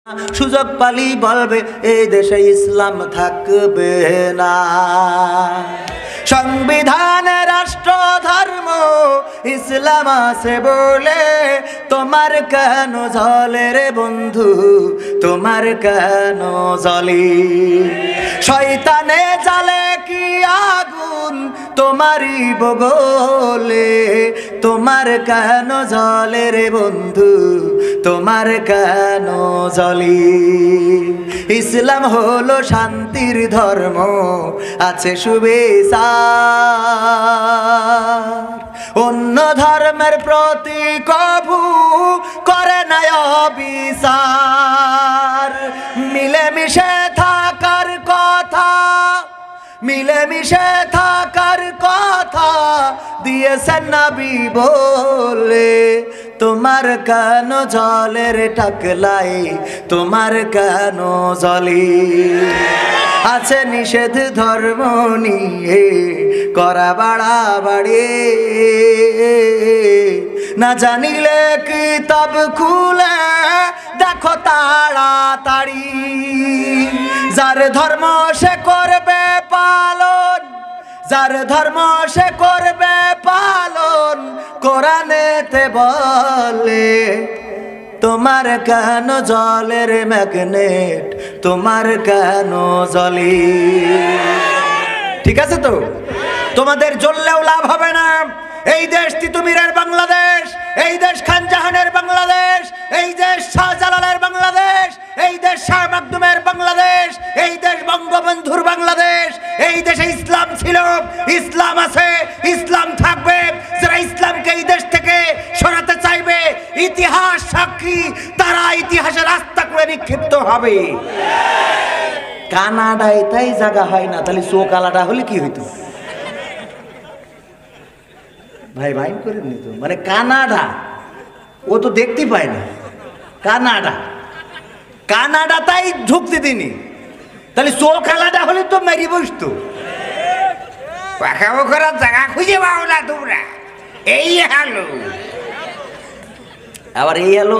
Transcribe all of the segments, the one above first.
সুযোগ পালি বলবে এই দেশে ইসলাম থাকবে না। সংবিধানে রাষ্ট্র ধর্ম ইসলাম আছে বলে তোমার কেন জ্বলে রে বন্ধু, তোমার কেন জ্বলে? শয়তানে জ্বালে কি আগুন তোমারই বগলে, তোমার কেন জ্বলে রে বন্ধু, তোমার কেন জ্বলে? ইসলাম হলো শান্তির ধর্ম, আছে সুবিচার, অন্য ধর্মের প্রতি কভু করে না অবিচার। মিলেমিশে থাকার কথা, মিলেমিশে থাকার কথা দিয়েছেন নবী বলে, তোমার কেন জ্বলে রে টাকলাই, তোমার কেন জ্বলে? আছে নিষেধ ধর্ম নিয়ে করা বাড়াবাড়ি, না জানিলে কিতাব খুলে দেখো তাড়াতাড়ি। যার ধর্ম সে করবে পালন, যার ধর্ম সে করবে পালন, কোরআনেতে বলে তোমার কেন জ্বলে রে ম্যাগনেট, তোমার কেন জ্বলে? ঠিক আছে তো? তোমাদের জ্বললেও লাভ হবে না। এই দেশ তিতুমিরের বাংলাদেশ, এই দেশ খান জাহানের বাংলাদেশ, এই দেশ শাহজালালের বাংলাদেশ, এই দেশ শাহ মাকদুমের বাংলাদেশ, এই দেশ বঙ্গবন্ধুর বাংলাদেশ। এই দেশে ইসলাম ছিল, ইসলাম আছে, ইসলাম থাকবে। যারা ইসলামকে এই দেশ থেকে সরাতে চাইবে, ইতিহাস সাক্ষী, তারা ইতিহাসের রাস্তা করে নিক্ষিপ্ত হবে। কানাডায় তাই জায়গা হয় না, তাহলে চোখ আলাদা হলে কি হইতো? ভাই ভাই করে নিত, মানে কানাডা ও তো দেখতে পায় না। কানাডা, কানাডা তাই ঢুকতে দিনি, তাহলে চোখ আলাদা হলে তো মেরি বসতো। পাখাবো করার জায়গা খুঁজে পাও না তোমরা, এই হ্যালো। আবার এই হ্যালো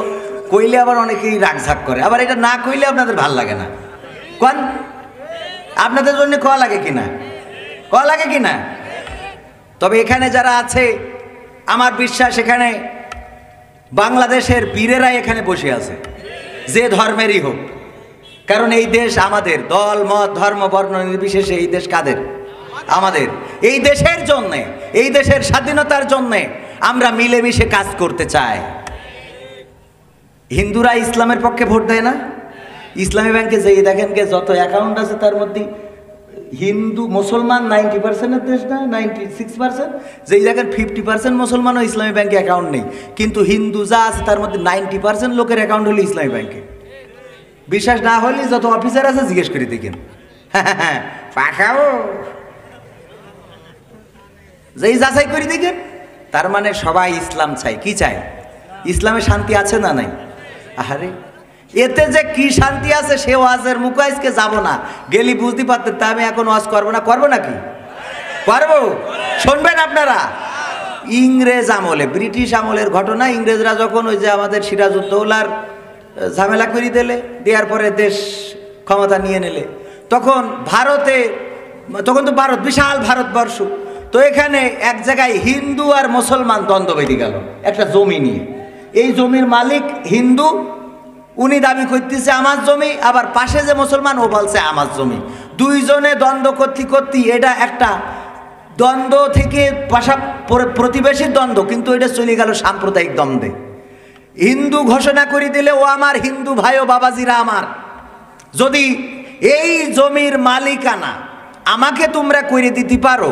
কইলে আবার অনেকেই রাগঝাক করে, আবার এটা না কইলে আপনাদের ভাল লাগে না। কোন আপনাদের জন্য কয়া লাগে কিনা, কয়া লাগে কিনা? তবে এখানে যারা আছে, আমার বিশ্বাস এখানে বাংলাদেশের বীরেরা এখানে বসে আছে, যে ধর্মেরই হোক। কারণ এই দেশ আমাদের, দল মত ধর্ম বর্ণ নির্বিশেষে এই দেশ কাদের? আমাদের। এই দেশের জন্যে, এই দেশের স্বাধীনতার জন্যে আমরা মিলেমিশে কাজ করতে চাই। হিন্দুরা ইসলামের পক্ষে ভোট দেয় না। ইসলামী ব্যাংকে যেই দেখেন কে যত অ্যাকাউন্ট আছে তার মধ্যে হিন্দু মুসলমান 90%-এর দেশ না, 96%। যেই দেখেন 50% মুসলমানও ইসলামী ব্যাংকে অ্যাকাউন্ট নেই, কিন্তু হিন্দু যা আছে তার মধ্যে 90% লোকের অ্যাকাউন্ট হলো ইসলামী ব্যাংকে। বিশ্বাস না হলে যত অফিসার আছে জিজ্ঞেস করে দেখেন। পাখাবো যেই যাচাই করে দেখেন, তার মানে সবাই ইসলাম চাই। কি চাই? ইসলামে শান্তি আছে না নাই? আরে এতে যে কি শান্তি আছে সে ওয়াজের মুখে আজকে যাব না, গেলি বুঝতে পারতেন। তা আমি এখন ওয়াজ করবো না, করবো নাকি? করবো। শুনবেন আপনারা? ইংরেজ আমলে, ব্রিটিশ আমলের ঘটনা। ইংরেজরা যখন ওই যে আমাদের সিরাজউদ্দৌলার ঝামেলা করে দিলে, দেওয়ার পরে দেশ ক্ষমতা নিয়ে নিলে, তখন ভারতে, তখন তো ভারত বিশাল ভারতবর্ষ, তো এখানে এক জায়গায় হিন্দু আর মুসলমান দ্বন্দ্ব বেঁধে গেল একটা জমি নিয়ে। এই জমির মালিক হিন্দু, উনি দাবি করতেছে আমার জমি, আবার পাশে যে মুসলমান ও বলছে আমার জমি। দুইজনে দ্বন্দ্ব করতে করতে এটা একটা দ্বন্দ্ব থেকে প্রতিবেশীর দ্বন্দ্ব, কিন্তু এটা চলে গেল সাম্প্রদায়িক দ্বন্দ্বে। হিন্দু ঘোষণা করে দিলে ও আমার, হিন্দু ভাই ও বাবাজিরা আমার, যদি এই জমির মালিকানা আমাকে তোমরা করে দিতে পারো,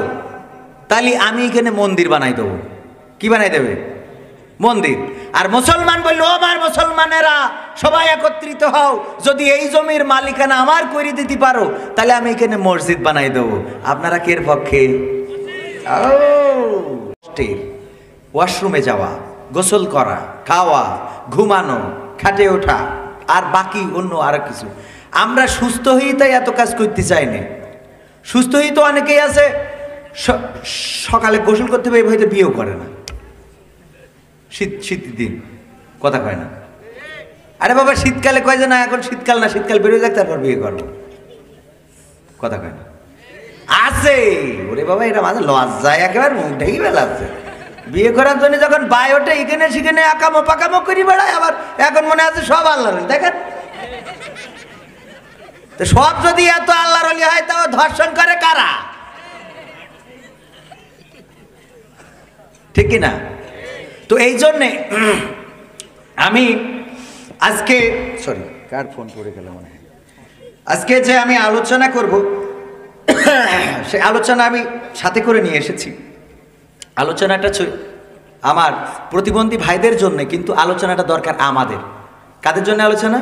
তাহলে আমি এখানে মন্দির বানাই দেবো। কি বানাই দেবে? মন্দির। আর মুসলমান বললো, আমার মুসলমানেরা সবাই একত্রিত হও, যদি এই জমির মালিকানা আমার করে দিতে পারো, তাহলে আমি এখানে মসজিদ বানাই দেবো। আপনারা কের পক্ষে? ওয়াশরুমে যাওয়া, গোসল করা, খাওয়া, ঘুমানো, খাটে ওঠা, আর বাকি অন্য আর কিছু। আমরা সুস্থ হয়ে তাই এত কাজ করতে চাই না। সুস্থ হয়ে তো অনেকেই আছে সকালে গোসল করতে হবে, হয়তো বিয়েও করে না, শীতের দিন কথা কয় না। আরে বাবা শীতকালে কয় যে না এখন শীতকাল না, শীতকাল বেরোয় যাক তারপর বিয়ে করবো, কথা কয় না আছে। ওরে বাবা এটা মাঝে লজ্জায় একেবারে মুখ ঢেকে বেলাচ্ছে। বিয়ে করার জন্য যখন বায়োটে এখানে সেখানে আকামো পাকামো করি বেড়ায়, আবার এখন মনে আছে সব আল্লাহর ওলি। দেখেন তো সব যদি এত আল্লাহর ওলি হয় তাও ধর্ষণ করে কারা? ঠিক কিনা? তো এই জন্যে আমি আজকে সরি কার ফোন পড়ে গেল মনে হয়, আজকে যে আমি আলোচনা করব সে আলোচনা আমি সাথে করে নিয়ে এসেছি। আলোচনাটা আমার প্রতিবন্ধী ভাইদের জন্য, কিন্তু আলোচনাটা দরকার আমাদের। কাদের জন্য আলোচনা?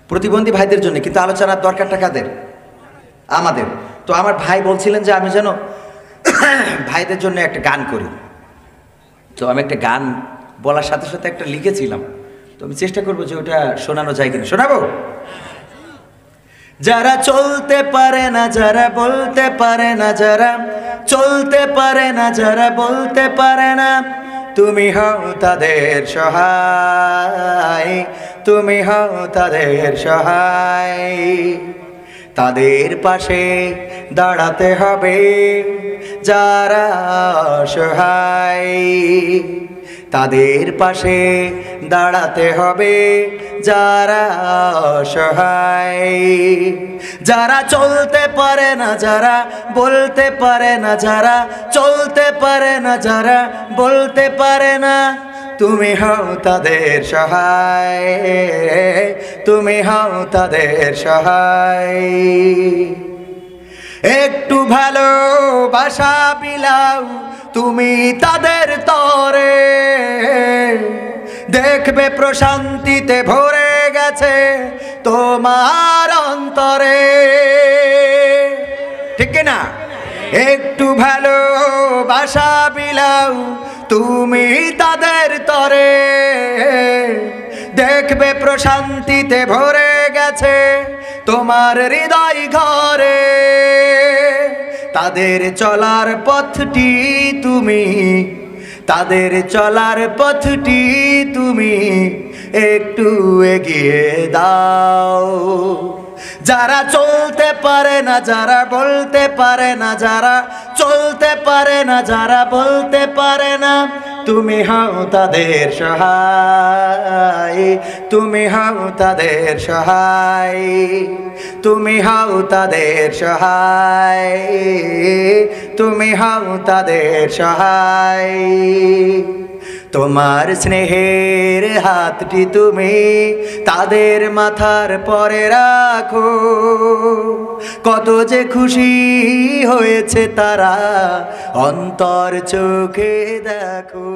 প্রতিবন্ধী ভাইদের জন্য, কিন্তু আলোচনার দরকারটা কাদের? আমাদের। তো আমার ভাই বলছিলেন যে আমি যেন ভাইদের জন্য একটা গান করি। তো আমি একটা গান বলার সাথে সাথে একটা লিখেছিলাম, তো আমি চেষ্টা করবো যে ওটা শোনানো যায় কিনা। শোনাবো? যারা চলতে পারে না, যারা বলতে পারে না, যারা চলতে পারে না, যারা বলতে পারে না, তুমি হও তাদের সহায়, তুমি হও তাদের সহায়। তাদের পাশে দাঁড়াতে হবে যারা সহায়, তাদের পাশে দাঁড়াতে হবে যারা সহায়। যারা চলতে পারে না, যারা বলতে পারে না, যারা চলতে পারে না, যারা বলতে পারে না, তুমি হও তাদের সহায়, তুমি হও তাদের সহায়। একটু ভালোবাসা বিলাও তুমি তাদের তরে, দেখবে প্রশান্তিতে ভরে গেছে তোমার অন্তরে। ঠিক না? একটু ভালোবাসা বিলাও তুমি তাদের তরে, দেখবে প্রশান্তিতে ভরে গেছে তোমার হৃদয় ঘরে। তাদের চলার পথটি তুমি, তাদের চলার পথটি তুমি একটু এগিয়ে দাও। যারা চলতে পারে না, যারা বলতে পারে না, যারা চলতে পারে না, যারা বলতে পারে না, তুমি হও তাদের সহায়, তুমি হও তাদের সহায়, তুমি হও তাদের সহায়, তুমি হও তাদের সহায়। তোমার স্নেহের হাতটি তুমি তাদের মাথার পরে রাখো, কত যে খুশি হয়েছে তারা অন্তর চোখে দেখো।